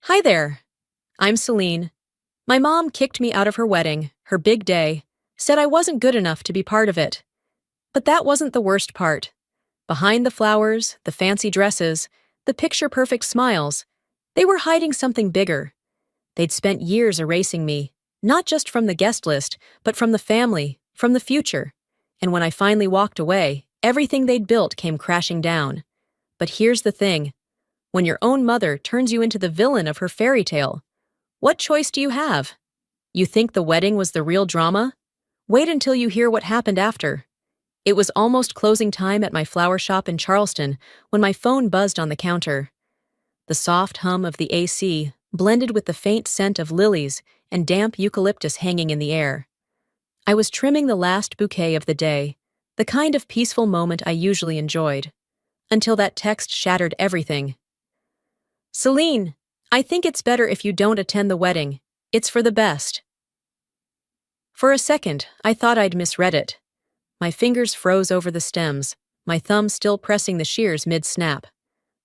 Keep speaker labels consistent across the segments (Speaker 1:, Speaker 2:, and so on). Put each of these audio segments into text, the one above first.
Speaker 1: Hi there. I'm Celine. My mom kicked me out of her wedding, her big day, said I wasn't good enough to be part of it. But that wasn't the worst part. Behind the flowers, the fancy dresses, the picture-perfect smiles, they were hiding something bigger. They'd spent years erasing me, not just from the guest list, but from the family, from the future. And when I finally walked away, everything they'd built came crashing down. But here's the thing. When your own mother turns you into the villain of her fairy tale, what choice do you have? You think the wedding was the real drama? Wait until you hear what happened after. It was almost closing time at my flower shop in Charleston when my phone buzzed on the counter. The soft hum of the AC blended with the faint scent of lilies and damp eucalyptus hanging in the air. I was trimming the last bouquet of the day, the kind of peaceful moment I usually enjoyed, until that text shattered everything. Celine, I think it's better if you don't attend the wedding. It's for the best. For a second, I thought I'd misread it. My fingers froze over the stems, my thumb still pressing the shears mid-snap.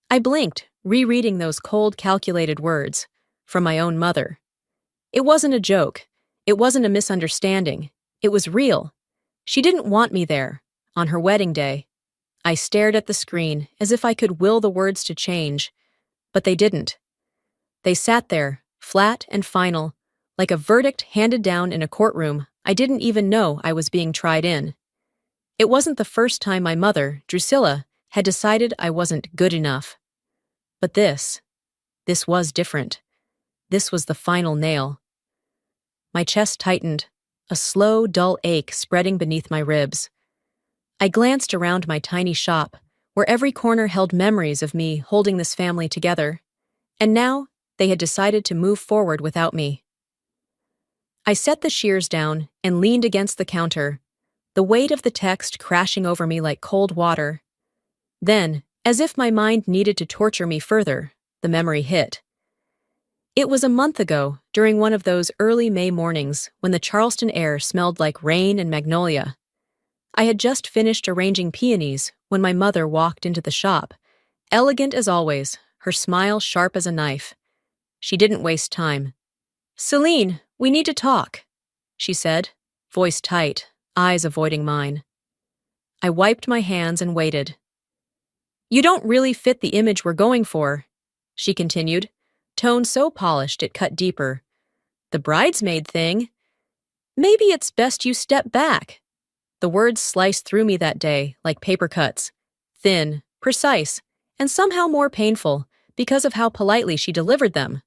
Speaker 1: I blinked, rereading those cold, calculated words from my own mother. It wasn't a joke. It wasn't a misunderstanding. It was real. She didn't want me there, on her wedding day. I stared at the screen as if I could will the words to change, but they didn't. They sat there, flat and final, like a verdict handed down in a courtroom I didn't even know I was being tried in. It wasn't the first time my mother, Drusilla, had decided I wasn't good enough. But this was different. This was the final nail. My chest tightened, a slow, dull ache spreading beneath my ribs. I glanced around my tiny shop, where every corner held memories of me holding this family together. And now, they had decided to move forward without me. I set the shears down and leaned against the counter, the weight of the text crashing over me like cold water. Then, as if my mind needed to torture me further, the memory hit. It was a month ago, during one of those early May mornings when the Charleston air smelled like rain and magnolia. I had just finished arranging peonies when my mother walked into the shop, elegant as always, her smile sharp as a knife. She didn't waste time. "Celine, we need to talk," she said, voice tight, eyes avoiding mine. I wiped my hands and waited. "You don't really fit the image we're going for," she continued, tone so polished it cut deeper. "The bridesmaid thing? Maybe it's best you step back." The words sliced through me that day like paper cuts, thin, precise, and somehow more painful because of how politely she delivered them.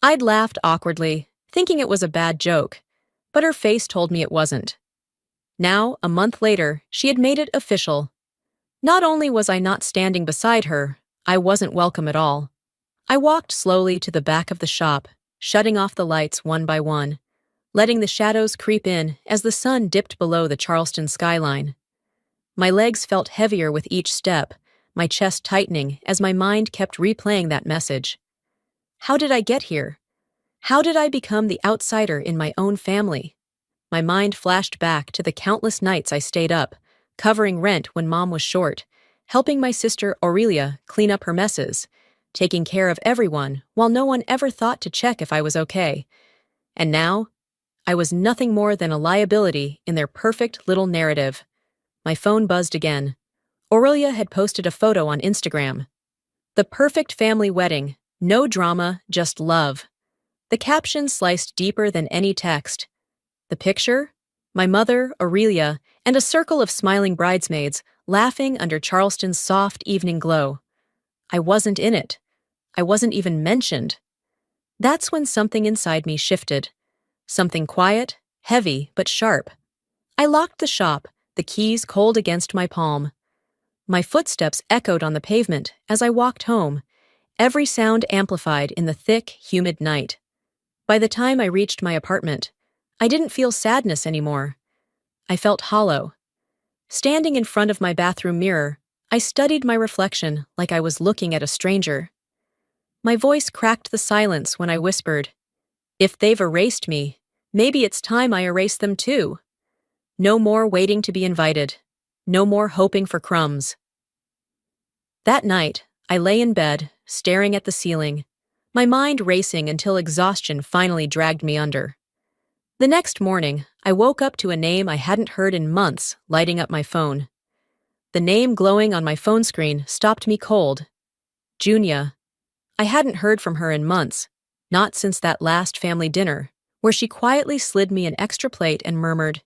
Speaker 1: I'd laughed awkwardly, thinking it was a bad joke, but her face told me it wasn't. Now, a month later, she had made it official. Not only was I not standing beside her, I wasn't welcome at all. I walked slowly to the back of the shop, shutting off the lights one by one, letting the shadows creep in as the sun dipped below the Charleston skyline. My legs felt heavier with each step, my chest tightening as my mind kept replaying that message. How did I get here? How did I become the outsider in my own family? My mind flashed back to the countless nights I stayed up, covering rent when Mom was short, helping my sister Aurelia clean up her messes, taking care of everyone while no one ever thought to check if I was okay. And now, I was nothing more than a liability in their perfect little narrative. My phone buzzed again. Aurelia had posted a photo on Instagram. The perfect family wedding, no drama, just love. The caption sliced deeper than any text. The picture? My mother, Aurelia, and a circle of smiling bridesmaids laughing under Charleston's soft evening glow. I wasn't in it. I wasn't even mentioned. That's when something inside me shifted. Something quiet, heavy, but sharp. I locked the shop, the keys cold against my palm. My footsteps echoed on the pavement as I walked home, every sound amplified in the thick, humid night. By the time I reached my apartment, I didn't feel sadness anymore. I felt hollow. Standing in front of my bathroom mirror, I studied my reflection like I was looking at a stranger. My voice cracked the silence when I whispered, "If they've erased me, maybe it's time I erase them too." No more waiting to be invited. No more hoping for crumbs. That night, I lay in bed, staring at the ceiling. my mind racing until exhaustion finally dragged me under. The next morning, I woke up to a name I hadn't heard in months lighting up my phone. The name glowing on my phone screen stopped me cold. Junia. I hadn't heard from her in months, not since that last family dinner, where she quietly slid me an extra plate and murmured,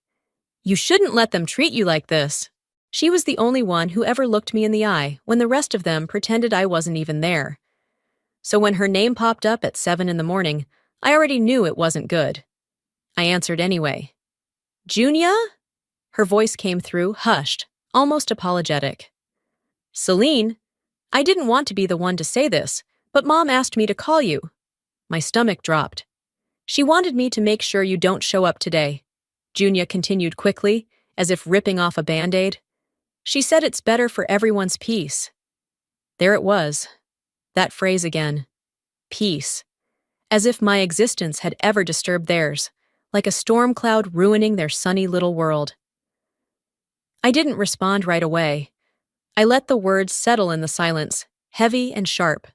Speaker 1: "You shouldn't let them treat you like this." She was the only one who ever looked me in the eye when the rest of them pretended I wasn't even there. So when her name popped up at 7 in the morning, I already knew it wasn't good. I answered anyway. "Junia?" Her voice came through, hushed, almost apologetic. "Celine, I didn't want to be the one to say this, but Mom asked me to call you." My stomach dropped. "She wanted me to make sure you don't show up today," Junia continued quickly, as if ripping off a Band-Aid. "She said it's better for everyone's peace." There it was. That phrase again. Peace. As if my existence had ever disturbed theirs, like a storm cloud ruining their sunny little world. I didn't respond right away. I let the words settle in the silence, heavy and sharp.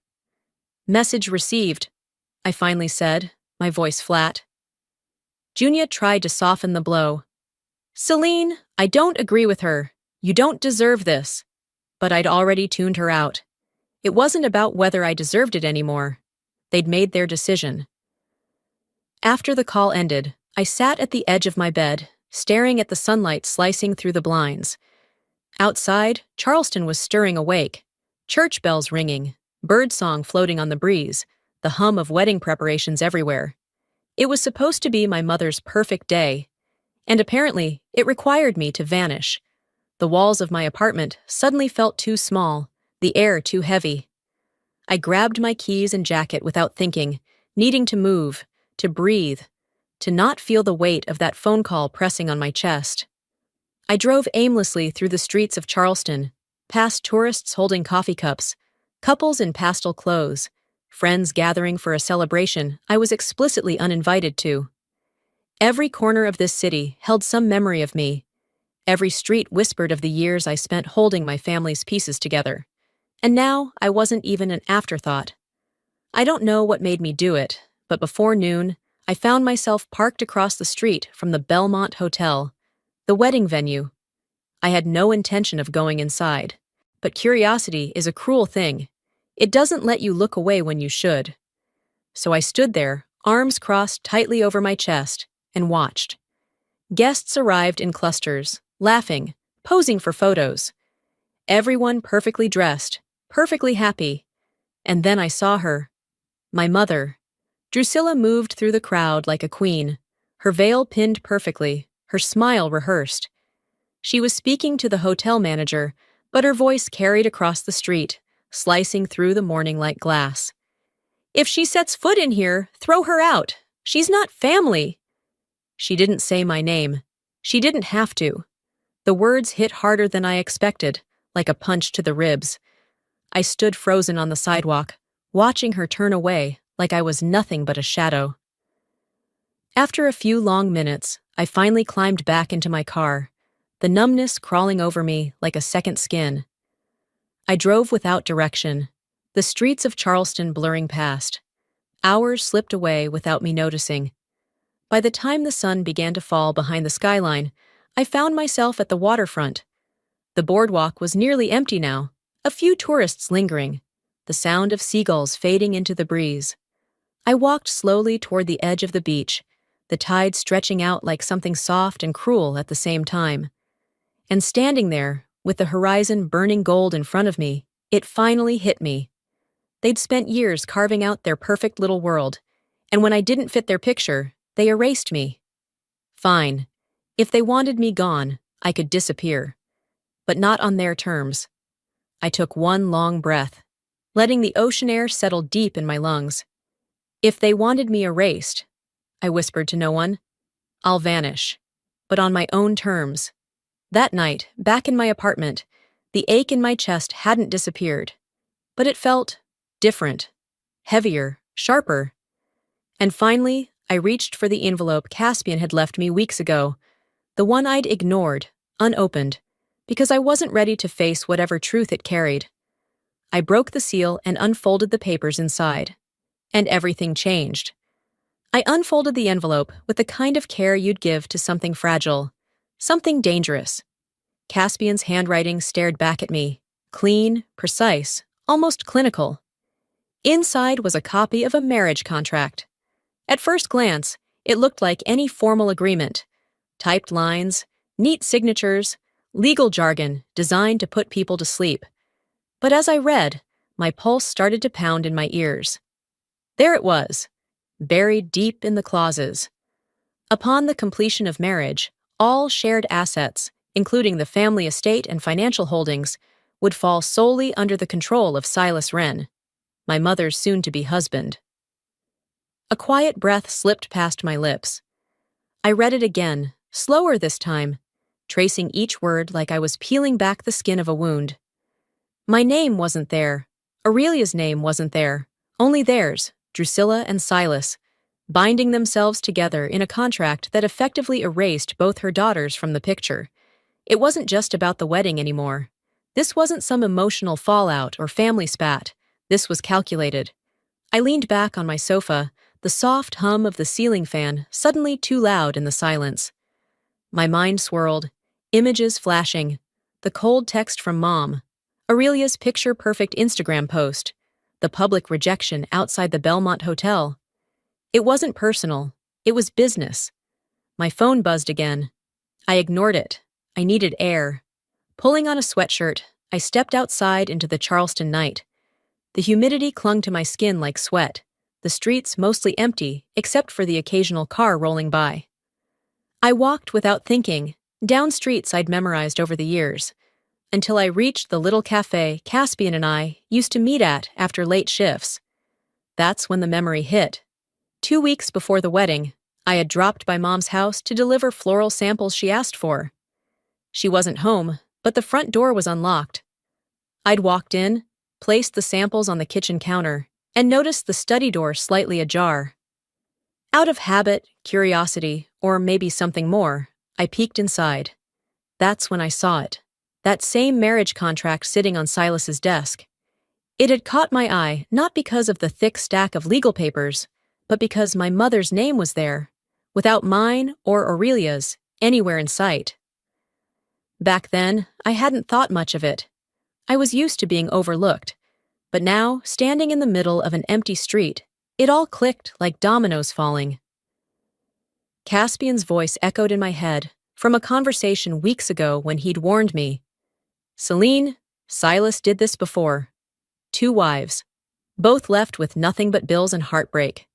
Speaker 1: "Message received," I finally said, my voice flat. Junia tried to soften the blow. "Celine, I don't agree with her. You don't deserve this." But I'd already tuned her out. It wasn't about whether I deserved it anymore. They'd made their decision. After the call ended, I sat at the edge of my bed, staring at the sunlight slicing through the blinds. Outside, Charleston was stirring awake, church bells ringing, birdsong floating on the breeze, the hum of wedding preparations everywhere. It was supposed to be my mother's perfect day, and apparently it required me to vanish. The walls of my apartment suddenly felt too small, the air too heavy. I grabbed my keys and jacket without thinking, needing to move, to breathe, to not feel the weight of that phone call pressing on my chest. I drove aimlessly through the streets of Charleston, past tourists holding coffee cups, couples in pastel clothes, friends gathering for a celebration I was explicitly uninvited to. Every corner of this city held some memory of me. Every street whispered of the years I spent holding my family's pieces together. And now I wasn't even an afterthought. I don't know what made me do it, but before noon, I found myself parked across the street from the Belmont Hotel, the wedding venue. I had no intention of going inside, but curiosity is a cruel thing. It doesn't let you look away when you should. So I stood there, arms crossed tightly over my chest, and watched. Guests arrived in clusters, laughing, posing for photos. Everyone perfectly dressed, perfectly happy. And then I saw her. My mother. Drusilla moved through the crowd like a queen, her veil pinned perfectly, her smile rehearsed. She was speaking to the hotel manager, but her voice carried across the street, slicing through the morning like glass. "If she sets foot in here, throw her out. She's not family." She didn't say my name. She didn't have to. The words hit harder than I expected, like a punch to the ribs. I stood frozen on the sidewalk, watching her turn away like I was nothing but a shadow. After a few long minutes, I finally climbed back into my car, the numbness crawling over me like a second skin. I drove without direction, the streets of Charleston blurring past. Hours slipped away without me noticing. By the time the sun began to fall behind the skyline, I found myself at the waterfront. The boardwalk was nearly empty now, a few tourists lingering, the sound of seagulls fading into the breeze. I walked slowly toward the edge of the beach, the tide stretching out like something soft and cruel at the same time. And standing there, with the horizon burning gold in front of me, it finally hit me. They'd spent years carving out their perfect little world, and when I didn't fit their picture, they erased me. Fine. If they wanted me gone, I could disappear. But not on their terms. I took one long breath, letting the ocean air settle deep in my lungs. If they wanted me erased, I whispered to no one, I'll vanish, but on my own terms. That night, back in my apartment, the ache in my chest hadn't disappeared, but it felt different, heavier, sharper. And finally, I reached for the envelope Caspian had left me weeks ago, the one I'd ignored, unopened, because I wasn't ready to face whatever truth it carried. I broke the seal and unfolded the papers inside. and everything changed. I unfolded the envelope with the kind of care you'd give to something fragile, something dangerous. Caspian's handwriting stared back at me, clean, precise, almost clinical. Inside was a copy of a marriage contract. At first glance, it looked like any formal agreement. Typed lines, neat signatures, legal jargon designed to put people to sleep. But as I read, my pulse started to pound in my ears. There it was, buried deep in the clauses. Upon the completion of marriage, all shared assets, including the family estate and financial holdings, would fall solely under the control of Silas Wren, my mother's soon-to-be husband. A quiet breath slipped past my lips. I read it again, slower this time, tracing each word like I was peeling back the skin of a wound. My name wasn't there. Aurelia's name wasn't there. Only theirs, Drusilla and Silas, binding themselves together in a contract that effectively erased both her daughters from the picture. It wasn't just about the wedding anymore. This wasn't some emotional fallout or family spat. This was calculated. I leaned back on my sofa, the soft hum of the ceiling fan suddenly too loud in the silence. My mind swirled, images flashing, the cold text from Mom, Aurelia's picture-perfect Instagram post, the public rejection outside the Belmont Hotel. It wasn't personal, it was business. My phone buzzed again. I ignored it. I needed air. Pulling on a sweatshirt, I stepped outside into the Charleston night. The humidity clung to my skin like sweat, the streets mostly empty except for the occasional car rolling by. I walked without thinking, down streets I'd memorized over the years, until I reached the little cafe Caspian and I used to meet at after late shifts. That's when the memory hit. 2 weeks before the wedding, I had dropped by Mom's house to deliver floral samples she asked for. She wasn't home, but the front door was unlocked. I'd walked in, placed the samples on the kitchen counter, and noticed the study door slightly ajar. Out of habit, curiosity, or maybe something more, I peeked inside. That's when I saw it. That same marriage contract sitting on Silas's desk. It had caught my eye not because of the thick stack of legal papers, but because my mother's name was there, without mine or Aurelia's anywhere in sight. Back then, I hadn't thought much of it. I was used to being overlooked, but now, standing in the middle of an empty street, it all clicked like dominoes falling. Caspian's voice echoed in my head from a conversation weeks ago when he'd warned me. Celine, Silas did this before. 2 wives, both left with nothing but bills and heartbreak.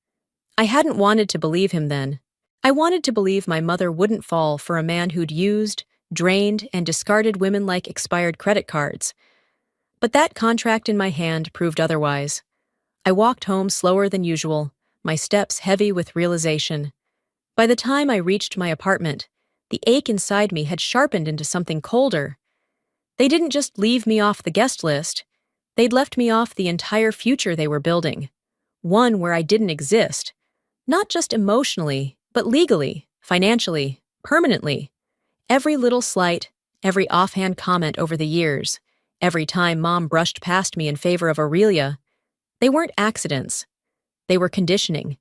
Speaker 1: I hadn't wanted to believe him then. I wanted to believe my mother wouldn't fall for a man who'd used, drained, and discarded women like expired credit cards. But that contract in my hand proved otherwise. I walked home slower than usual, my steps heavy with realization. By the time I reached my apartment, the ache inside me had sharpened into something colder. They didn't just leave me off the guest list. They'd left me off the entire future they were building. One where I didn't exist. Not just emotionally, but legally, financially, permanently. Every little slight, every offhand comment over the years, every time Mom brushed past me in favor of Aurelia, they weren't accidents. They were conditioning.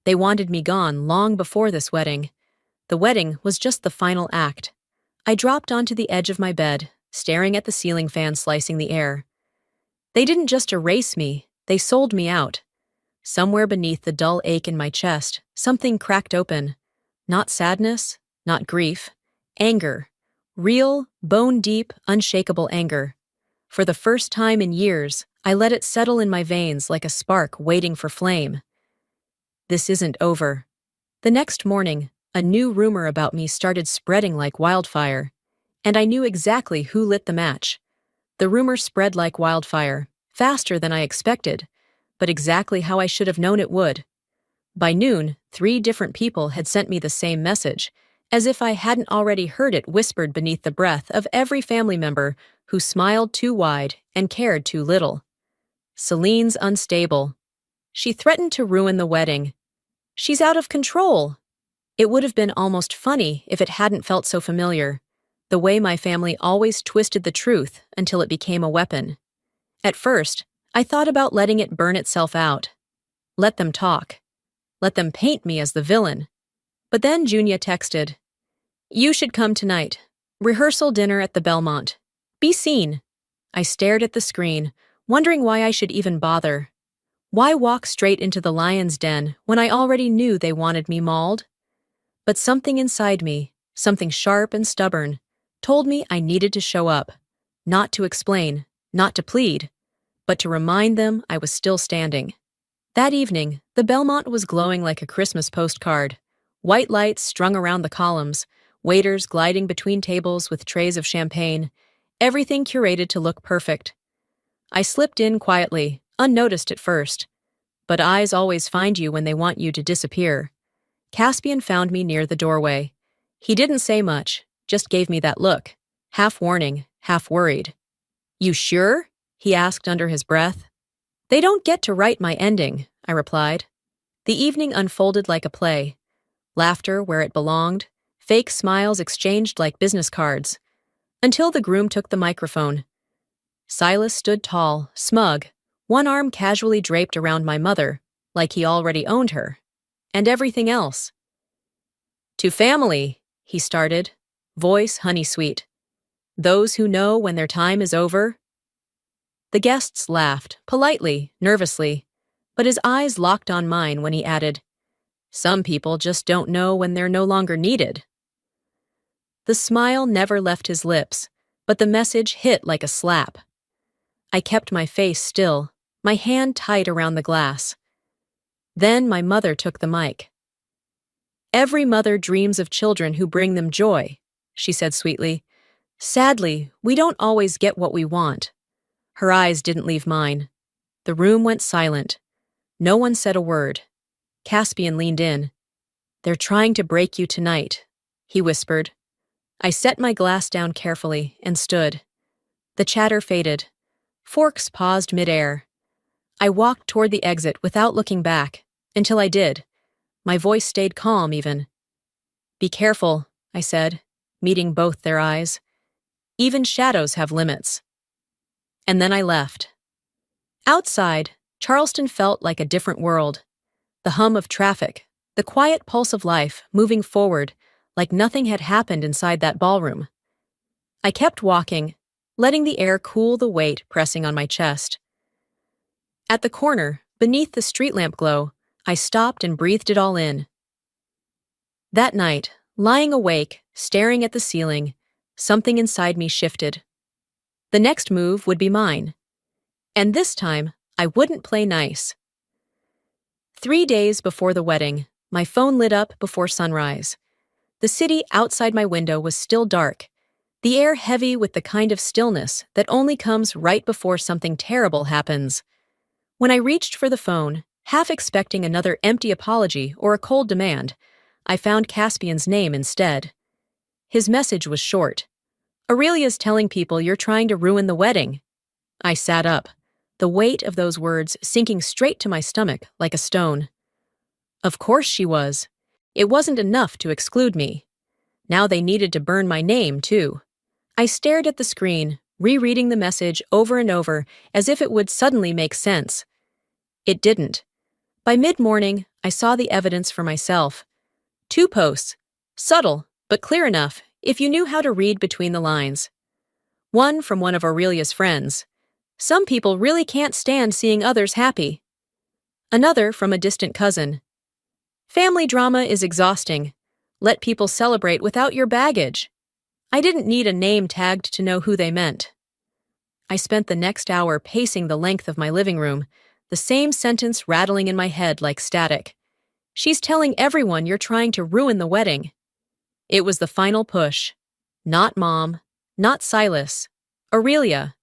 Speaker 1: They wanted me gone long before this wedding. The wedding was just the final act. I dropped onto the edge of my bed, staring at the ceiling fan slicing the air. They didn't just erase me, they sold me out. Somewhere beneath the dull ache in my chest, something cracked open. Not sadness, not grief. Anger. Real, bone-deep, unshakable anger. For the first time in years, I let it settle in my veins like a spark waiting for flame. This isn't over. The next morning, a new rumor about me started spreading like wildfire, and I knew exactly who lit the match. The rumor spread like wildfire, faster than I expected, but exactly how I should have known it would. By noon, 3 different people had sent me the same message, as if I hadn't already heard it whispered beneath the breath of every family member who smiled too wide and cared too little. Celine's unstable. She threatened to ruin the wedding. She's out of control. It would have been almost funny if it hadn't felt so familiar, the way my family always twisted the truth until it became a weapon. At first, I thought about letting it burn itself out. Let them talk. Let them paint me as the villain. But then Junia texted, "You should come tonight. Rehearsal dinner at the Belmont. Be seen." I stared at the screen, wondering why I should even bother. Why walk straight into the lion's den when I already knew they wanted me mauled? But something inside me, something sharp and stubborn, told me I needed to show up. Not to explain, not to plead, but to remind them I was still standing. That evening, the Belmont was glowing like a Christmas postcard. White lights strung around the columns, waiters gliding between tables with trays of champagne, everything curated to look perfect. I slipped in quietly, unnoticed at first. But eyes always find you when they want you to disappear. Caspian found me near the doorway. He didn't say much, just gave me that look, half warning, half worried. "You sure?" he asked under his breath. "They don't get to write my ending," I replied. The evening unfolded like a play. Laughter where it belonged, fake smiles exchanged like business cards. Until the groom took the microphone. Silas stood tall, smug, one arm casually draped around my mother, like he already owned her. And everything else. "To family," he started, voice honey-sweet. "Those who know when their time is over." The guests laughed, politely, nervously, but his eyes locked on mine when he added, "Some people just don't know when they're no longer needed." The smile never left his lips, but the message hit like a slap. I kept my face still, my hand tight around the glass. Then my mother took the mic. "Every mother dreams of children who bring them joy," she said sweetly. "Sadly, we don't always get what we want." Her eyes didn't leave mine. The room went silent. No one said a word. Caspian leaned in. "They're trying to break you tonight," he whispered. I set my glass down carefully and stood. The chatter faded. Forks paused midair. I walked toward the exit without looking back, until I did. My voice stayed calm even. "Be careful," I said, meeting both their eyes. "Even shadows have limits." And then I left. Outside, Charleston felt like a different world. The hum of traffic, the quiet pulse of life moving forward like nothing had happened inside that ballroom. I kept walking, letting the air cool the weight pressing on my chest. At the corner, beneath the street lamp glow, I stopped and breathed it all in. That night, lying awake, staring at the ceiling, something inside me shifted. The next move would be mine. And this time, I wouldn't play nice. 3 days before the wedding, my phone lit up before sunrise. The city outside my window was still dark, the air heavy with the kind of stillness that only comes right before something terrible happens. When I reached for the phone, half expecting another empty apology or a cold demand, I found Caspian's name instead. His message was short. "Aurelia's telling people you're trying to ruin the wedding." I sat up, the weight of those words sinking straight to my stomach like a stone. Of course she was. It wasn't enough to exclude me. Now they needed to burn my name, too. I stared at the screen, rereading the message over and over as if it would suddenly make sense. It didn't. By mid-morning, I saw the evidence for myself. 2 posts, subtle, but clear enough if you knew how to read between the lines. One from one of Aurelia's friends. "Some people really can't stand seeing others happy." Another from a distant cousin. "Family drama is exhausting. Let people celebrate without your baggage." I didn't need a name tagged to know who they meant. I spent the next hour pacing the length of my living room, the same sentence rattling in my head like static. "She's telling everyone you're trying to ruin the wedding." It was the final push. Not Mom, not Silas, Aurelia,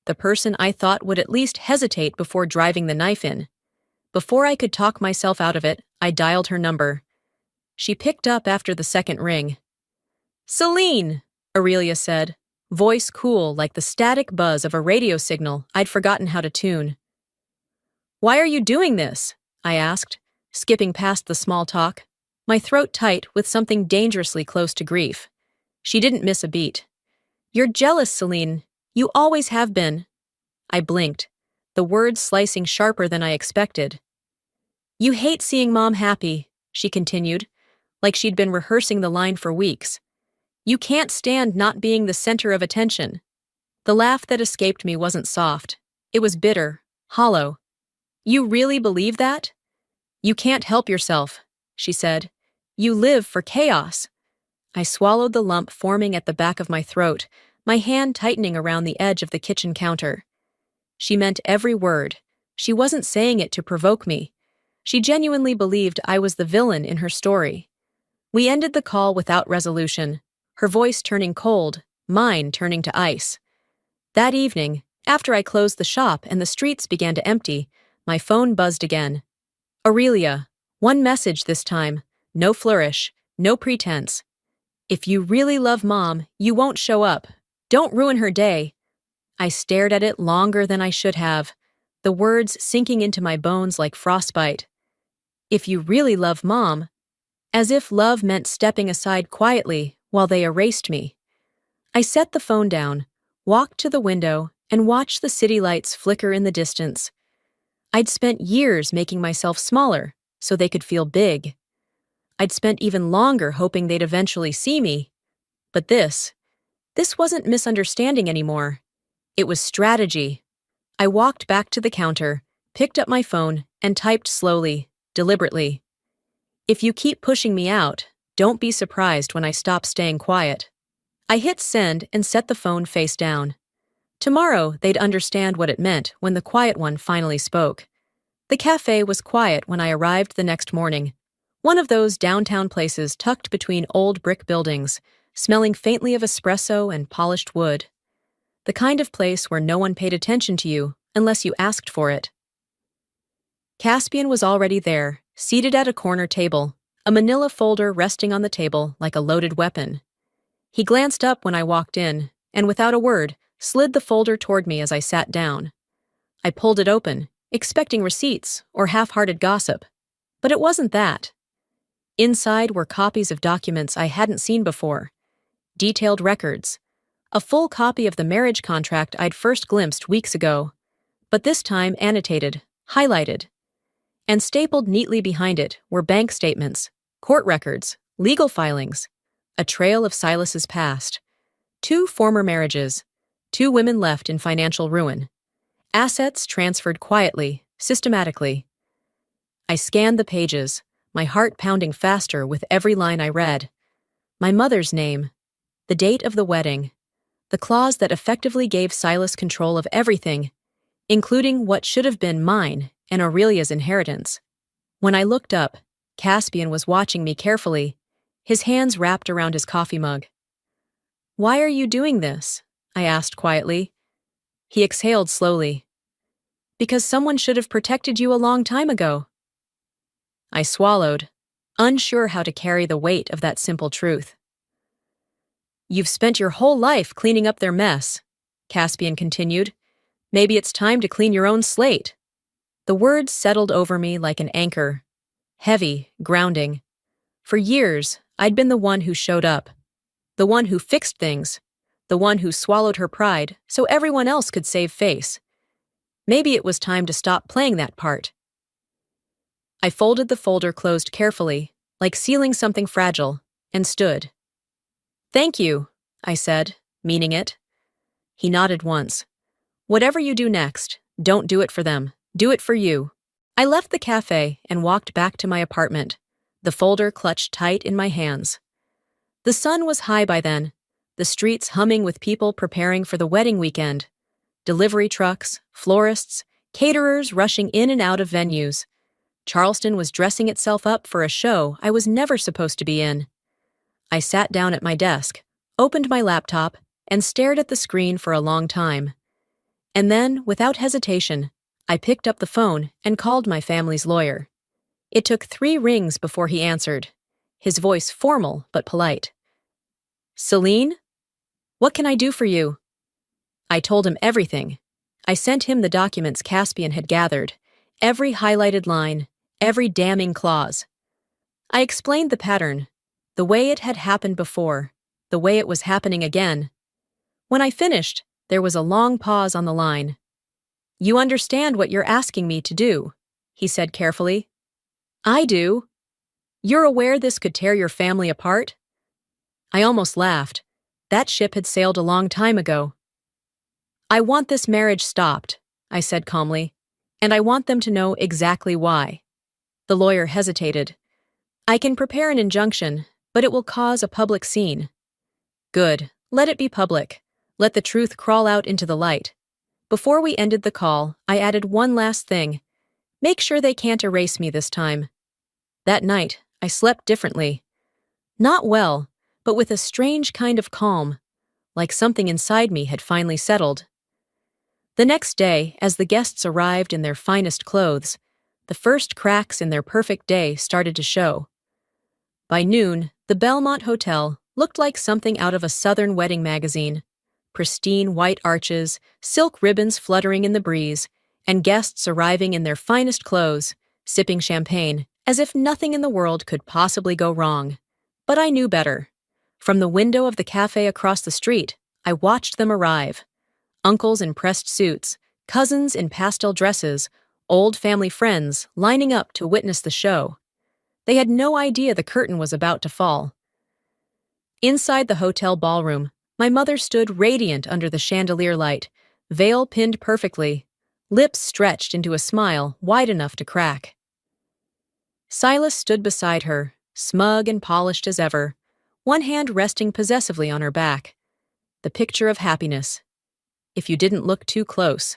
Speaker 1: the person I thought would at least hesitate before driving the knife in. Before I could talk myself out of it, I dialed her number. She picked up after the second ring. "Celine," Aurelia said, voice cool like the static buzz of a radio signal I'd forgotten how to tune. "Why are you doing this?" I asked, skipping past the small talk, my throat tight with something dangerously close to grief. She didn't miss a beat. "You're jealous, Celine. You always have been." I blinked, the words slicing sharper than I expected. You hate seeing Mom happy, she continued, like she'd been rehearsing the line for weeks. You can't stand not being the center of attention. The laugh that escaped me wasn't soft. It was bitter, hollow. You really believe that? You can't help yourself, she said. You live for chaos. I swallowed the lump forming at the back of my throat, my hand tightening around the edge of the kitchen counter. She meant every word. She wasn't saying it to provoke me. She genuinely believed I was the villain in her story. We ended the call without resolution, her voice turning cold, mine turning to ice. That evening, after I closed the shop and the streets began to empty, my phone buzzed again. Aurelia, one message this time, no flourish, no pretense. If you really love Mom, you won't show up. Don't ruin her day. I stared at it longer than I should have, the words sinking into my bones like frostbite. If you really love Mom, as if love meant stepping aside quietly while they erased me. I set the phone down, walked to the window, and watched the city lights flicker in the distance. I'd spent years making myself smaller so they could feel big. I'd spent even longer hoping they'd eventually see me. But this wasn't misunderstanding anymore. It was strategy. I walked back to the counter, picked up my phone, and typed slowly, deliberately. If you keep pushing me out, don't be surprised when I stop staying quiet. I hit send and set the phone face down. Tomorrow, they'd understand what it meant when the quiet one finally spoke. The cafe was quiet when I arrived the next morning. One of those downtown places tucked between old brick buildings, smelling faintly of espresso and polished wood. The kind of place where no one paid attention to you unless you asked for it. Caspian was already there, seated at a corner table, a manila folder resting on the table like a loaded weapon. He glanced up when I walked in, and without a word, slid the folder toward me as I sat down. I pulled it open, expecting receipts or half-hearted gossip. But it wasn't that. Inside were copies of documents I hadn't seen before. Detailed records. A full copy of the marriage contract I'd first glimpsed weeks ago, but this time annotated, highlighted. And stapled neatly behind it were bank statements, court records, legal filings, a trail of Silas's past. 2 former marriages, 2 women left in financial ruin. Assets transferred quietly, systematically. I scanned the pages, my heart pounding faster with every line I read. My mother's name, the date of the wedding, the clause that effectively gave Silas control of everything, including what should have been mine and Aurelia's inheritance. When I looked up, Caspian was watching me carefully, his hands wrapped around his coffee mug. "Why are you doing this?" I asked quietly. He exhaled slowly. "Because someone should have protected you a long time ago." I swallowed, unsure how to carry the weight of that simple truth. "You've spent your whole life cleaning up their mess," Caspian continued. "Maybe it's time to clean your own slate." The words settled over me like an anchor. Heavy, grounding. For years, I'd been the one who showed up. The one who fixed things. The one who swallowed her pride so everyone else could save face. Maybe it was time to stop playing that part. I folded the folder closed carefully, like sealing something fragile, and stood. "Thank you," I said, meaning it. He nodded once. "Whatever you do next, don't do it for them. Do it for you." I left the cafe and walked back to my apartment, the folder clutched tight in my hands. The sun was high by then, the streets humming with people preparing for the wedding weekend. Delivery trucks, florists, caterers rushing in and out of venues. Charleston was dressing itself up for a show I was never supposed to be in. I sat down at my desk, opened my laptop, and stared at the screen for a long time. And then, without hesitation, I picked up the phone and called my family's lawyer. It took 3 rings before he answered, his voice formal but polite. "Celine? What can I do for you?" I told him everything. I sent him the documents Caspian had gathered, every highlighted line, every damning clause. I explained the pattern, the way it had happened before, the way it was happening again. When I finished, there was a long pause on the line. "You understand what you're asking me to do," he said carefully. I do. You're aware this could tear your family apart? I almost laughed. That ship had sailed a long time ago. I want this marriage stopped, I said calmly, and I want them to know exactly why. The lawyer hesitated. I can prepare an injunction, but it will cause a public scene. Good. Let it be public. Let the truth crawl out into the light. Before we ended the call, I added one last thing. Make sure they can't erase me this time. That night, I slept differently. Not well, but with a strange kind of calm, like something inside me had finally settled. The next day, as the guests arrived in their finest clothes, the first cracks in their perfect day started to show. By noon, the Belmont Hotel looked like something out of a Southern wedding magazine. Pristine white arches, silk ribbons fluttering in the breeze, and guests arriving in their finest clothes, sipping champagne, as if nothing in the world could possibly go wrong. But I knew better. From the window of the cafe across the street, I watched them arrive. Uncles in pressed suits, cousins in pastel dresses, old family friends lining up to witness the show. They had no idea the curtain was about to fall. Inside the hotel ballroom, my mother stood radiant under the chandelier light, veil pinned perfectly, lips stretched into a smile wide enough to crack. Silas stood beside her, smug and polished as ever, one hand resting possessively on her back. The picture of happiness, if you didn't look too close.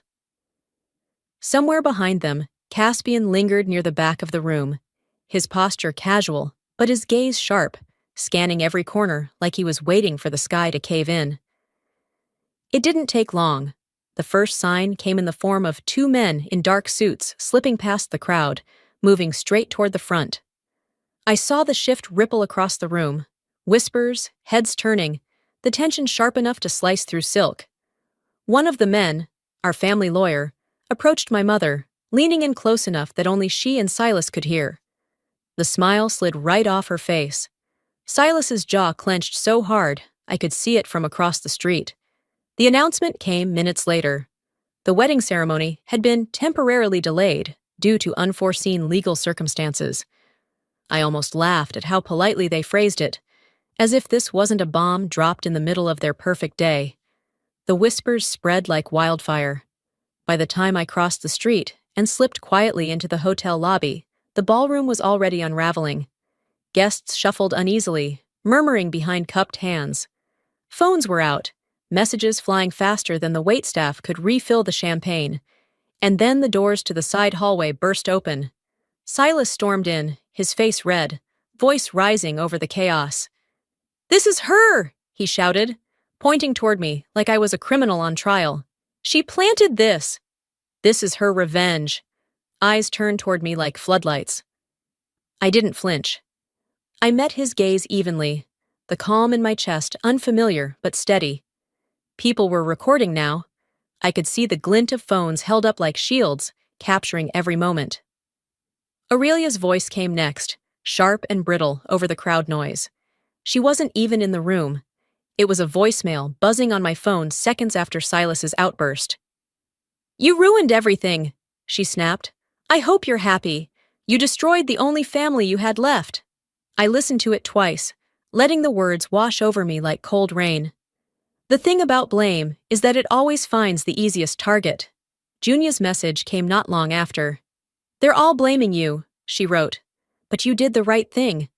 Speaker 1: Somewhere behind them, Caspian lingered near the back of the room, his posture casual, but his gaze sharp, scanning every corner like he was waiting for the sky to cave in. It didn't take long. The first sign came in the form of two men in dark suits slipping past the crowd, moving straight toward the front. I saw the shift ripple across the room, whispers, heads turning, the tension sharp enough to slice through silk. One of the men, our family lawyer, approached my mother, leaning in close enough that only she and Silas could hear. The smile slid right off her face. Silas's jaw clenched so hard, I could see it from across the street. The announcement came minutes later. The wedding ceremony had been temporarily delayed due to unforeseen legal circumstances. I almost laughed at how politely they phrased it, as if this wasn't a bomb dropped in the middle of their perfect day. The whispers spread like wildfire. By the time I crossed the street and slipped quietly into the hotel lobby, the ballroom was already unraveling. Guests shuffled uneasily, murmuring behind cupped hands. Phones were out, messages flying faster than the waitstaff could refill the champagne, and then the doors to the side hallway burst open. Silas stormed in, his face red, voice rising over the chaos. "This is her!" he shouted, pointing toward me like I was a criminal on trial. "She planted this! This is her revenge." Eyes turned toward me like floodlights. I didn't flinch. I met his gaze evenly, the calm in my chest unfamiliar but steady. People were recording now. I could see the glint of phones held up like shields, capturing every moment. Aurelia's voice came next, sharp and brittle over the crowd noise. She wasn't even in the room. It was a voicemail buzzing on my phone seconds after Silas's outburst. "You ruined everything," she snapped. "I hope you're happy. You destroyed the only family you had left." I listened to it twice, letting the words wash over me like cold rain. The thing about blame is that it always finds the easiest target. Junia's message came not long after. "They're all blaming you," she wrote. "But you did the right thing."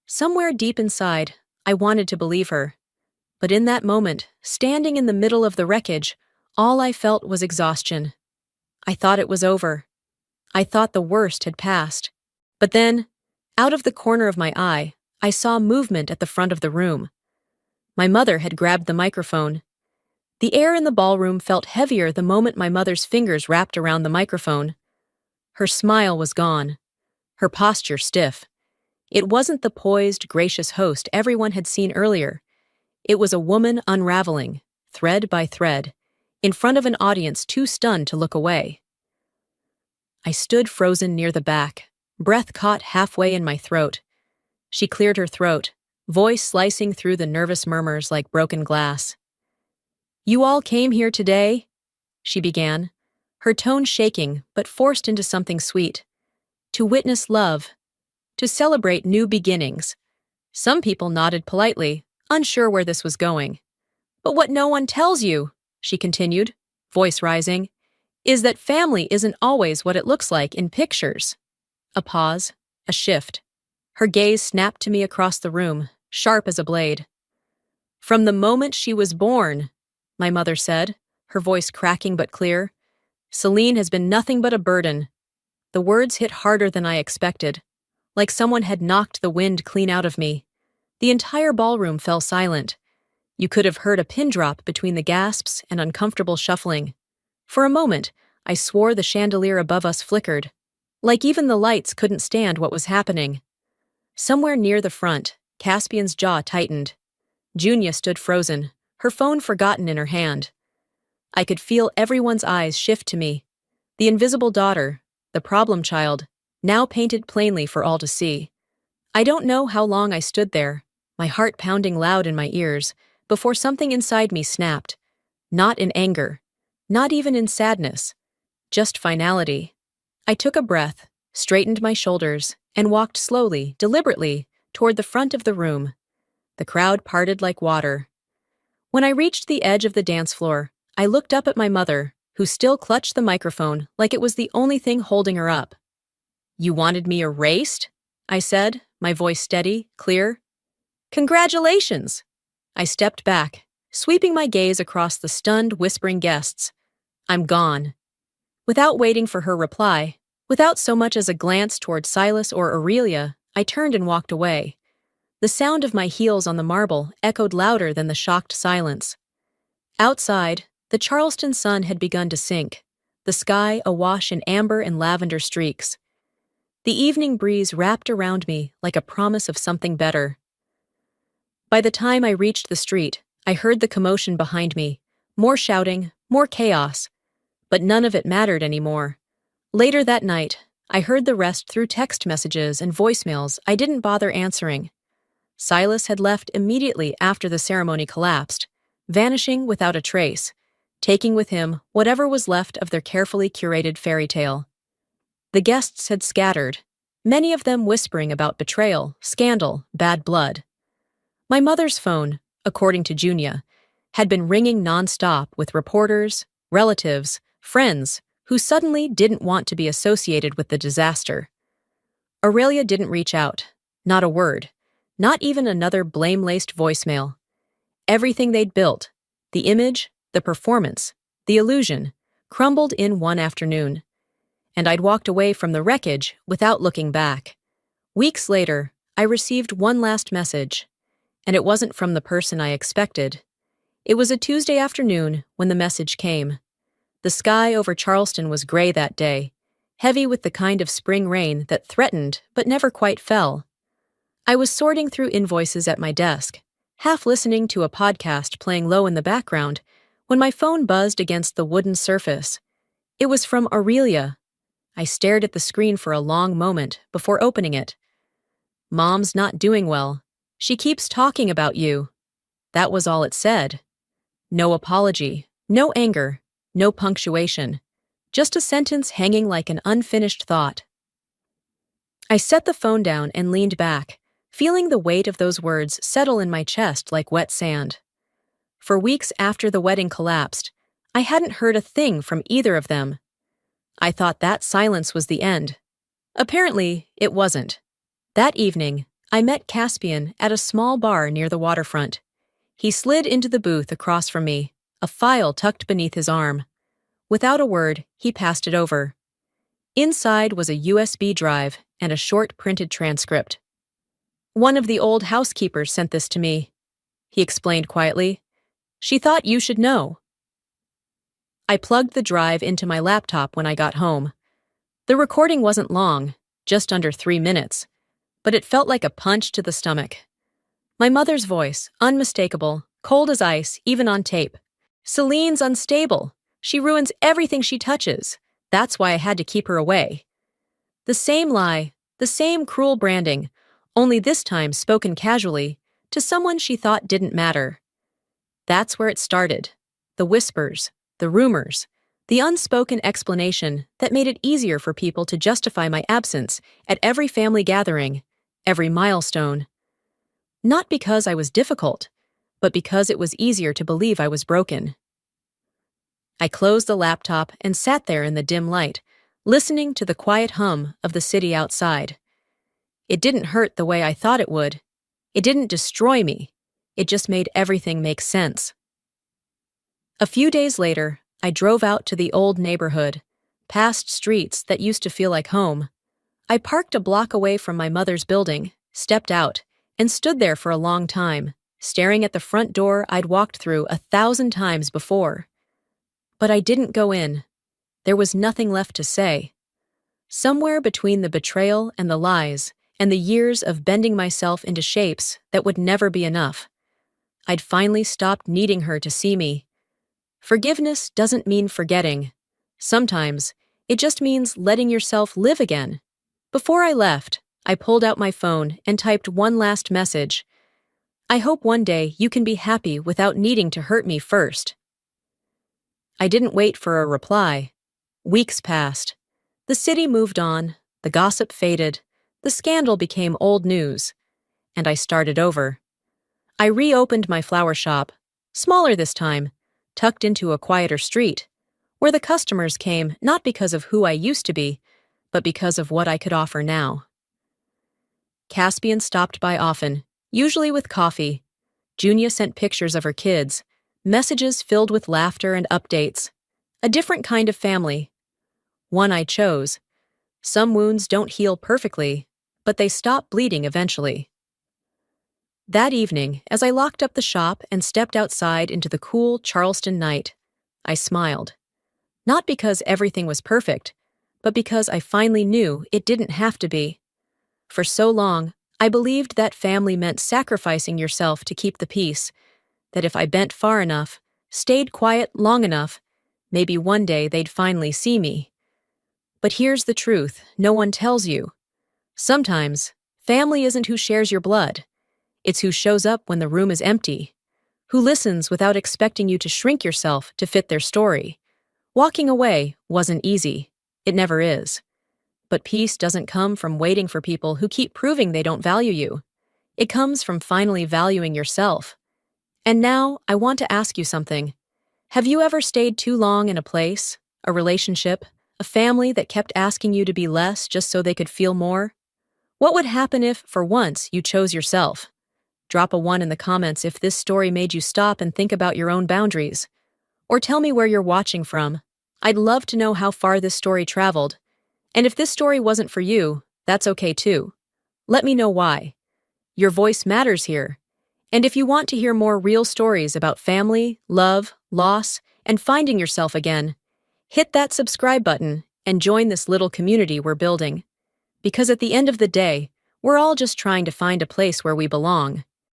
Speaker 1: Somewhere deep inside, I wanted to believe her. But in that moment, standing in the middle of the wreckage, all I felt was exhaustion. I thought it was over. I thought the worst had passed. But then, out of the corner of my eye, I saw movement at the front of the room. My mother had grabbed the microphone. The air in the ballroom felt heavier the moment my mother's fingers wrapped around the microphone. Her smile was gone, her posture stiff. It wasn't the poised, gracious host everyone had seen earlier. It was a woman unraveling, thread by thread, in front of an audience too stunned to look away. I stood frozen near the back, breath caught halfway in my throat. She cleared her throat, voice slicing through the nervous murmurs like broken glass. "You all came here today?" she began, her tone shaking but forced into something sweet. "To witness love, to celebrate new beginnings. Some people nodded politely, unsure where this was going. But what no one tells you, she continued, voice rising, is that family isn't always what it looks like in pictures. A pause, a shift. Her gaze snapped to me across the room, sharp as a blade. From the moment she was born, my mother said, her voice cracking but clear, Celine has been nothing but a burden. The words hit harder than I expected, like someone had knocked the wind clean out of me. The entire ballroom fell silent. You could have heard a pin drop between the gasps and uncomfortable shuffling. For a moment, I swore the chandelier above us flickered, like even the lights couldn't stand what was happening. Somewhere near the front, Caspian's jaw tightened. Junia stood frozen, her phone forgotten in her hand. I could feel everyone's eyes shift to me. The invisible daughter, the problem child, now painted plainly for all to see. I don't know how long I stood there, my heart pounding loud in my ears, before something inside me snapped. Not in anger, not even in sadness, just finality. I took a breath, straightened my shoulders, and walked slowly, deliberately, toward the front of the room. The crowd parted like water. When I reached the edge of the dance floor, I looked up at my mother, who still clutched the microphone like it was the only thing holding her up. "You wanted me erased?" I said, my voice steady, clear. "Congratulations!" I stepped back, sweeping my gaze across the stunned, whispering guests. "I'm gone." Without waiting for her reply, without so much as a glance toward Silas or Aurelia, I turned and walked away. The sound of my heels on the marble echoed louder than the shocked silence. Outside, the Charleston sun had begun to sink, the sky awash in amber and lavender streaks. The evening breeze wrapped around me like a promise of something better. By the time I reached the street, I heard the commotion behind me, more shouting, more chaos, but none of it mattered anymore. Later that night, I heard the rest through text messages and voicemails I didn't bother answering. Silas had left immediately after the ceremony collapsed, vanishing without a trace, taking with him whatever was left of their carefully curated fairy tale. The guests had scattered, many of them whispering about betrayal, scandal, bad blood. My mother's phone, according to Junia, had been ringing nonstop with reporters, relatives, friends who suddenly didn't want to be associated with the disaster. Aurelia didn't reach out, not a word, not even another blame-laced voicemail. Everything they'd built, the image, the performance, the illusion, crumbled in one afternoon. And I'd walked away from the wreckage without looking back. Weeks later, I received one last message, and it wasn't from the person I expected. It was a Tuesday afternoon when the message came. The sky over Charleston was gray that day, heavy with the kind of spring rain that threatened but never quite fell. I was sorting through invoices at my desk, half listening to a podcast playing low in the background, when my phone buzzed against the wooden surface. It was from Aurelia. I stared at the screen for a long moment before opening it. "Mom's not doing well. She keeps talking about you." That was all it said. No apology, no anger, no punctuation. Just a sentence hanging like an unfinished thought. I set the phone down and leaned back, feeling the weight of those words settle in my chest like wet sand. For weeks after the wedding collapsed, I hadn't heard a thing from either of them. I thought that silence was the end. Apparently, it wasn't. That evening, I met Caspian at a small bar near the waterfront. He slid into the booth across from me, a file tucked beneath his arm. Without a word, he passed it over. Inside was a USB drive and a short printed transcript. "One of the old housekeepers sent this to me," he explained quietly. "She thought you should know." I plugged the drive into my laptop when I got home. The recording wasn't long, just under 3 minutes, but it felt like a punch to the stomach. My mother's voice, unmistakable, cold as ice, even on tape. "Celine's unstable. She ruins everything she touches. That's why I had to keep her away." The same lie, the same cruel branding, only this time spoken casually, to someone she thought didn't matter. That's where it started. The whispers, the rumors, the unspoken explanation that made it easier for people to justify my absence at every family gathering, every milestone. Not because I was difficult, but because it was easier to believe I was broken. I closed the laptop and sat there in the dim light, listening to the quiet hum of the city outside. It didn't hurt the way I thought it would. It didn't destroy me. It just made everything make sense. A few days later, I drove out to the old neighborhood, past streets that used to feel like home. I parked a block away from my mother's building, stepped out, and stood there for a long time, staring at the front door I'd walked through 1,000 times before. But I didn't go in. There was nothing left to say. Somewhere between the betrayal and the lies, and the years of bending myself into shapes that would never be enough, I'd finally stopped needing her to see me. Forgiveness doesn't mean forgetting. Sometimes, it just means letting yourself live again. Before I left, I pulled out my phone and typed one last message. I hope one day you can be happy without needing to hurt me first. I didn't wait for a reply. Weeks passed. The city moved on, the gossip faded, the scandal became old news, and I started over. I reopened my flower shop, smaller this time, tucked into a quieter street, where the customers came not because of who I used to be, but because of what I could offer now. Caspian stopped by often, usually with coffee. Junia sent pictures of her kids, messages filled with laughter and updates. A different kind of family. One I chose. Some wounds don't heal perfectly, but they stop bleeding eventually. That evening, as I locked up the shop and stepped outside into the cool Charleston night, I smiled. Not because everything was perfect, but because I finally knew it didn't have to be. For so long, I believed that family meant sacrificing yourself to keep the peace, that if I bent far enough, stayed quiet long enough, maybe one day they'd finally see me. But here's the truth no one tells you. Sometimes, family isn't who shares your blood. It's who shows up when the room is empty, who listens without expecting you to shrink yourself to fit their story. Walking away wasn't easy. It never is. But peace doesn't come from waiting for people who keep proving they don't value you. It comes from finally valuing yourself. And now, I want to ask you something. Have you ever stayed too long in a place, a relationship, a family that kept asking you to be less just so they could feel more? What would happen if, for once, you chose yourself? Drop a 1 in the comments if this story made you stop and think about your own boundaries. Or tell me where you're watching from. I'd love to know how far this story traveled. And if this story wasn't for you, that's okay too. Let me know why. Your voice matters here. And if you want to hear more real stories about family, love, loss, and finding yourself again, hit that subscribe button and join this little community we're building. Because at the end of the day, we're all just trying to find a place where we belong.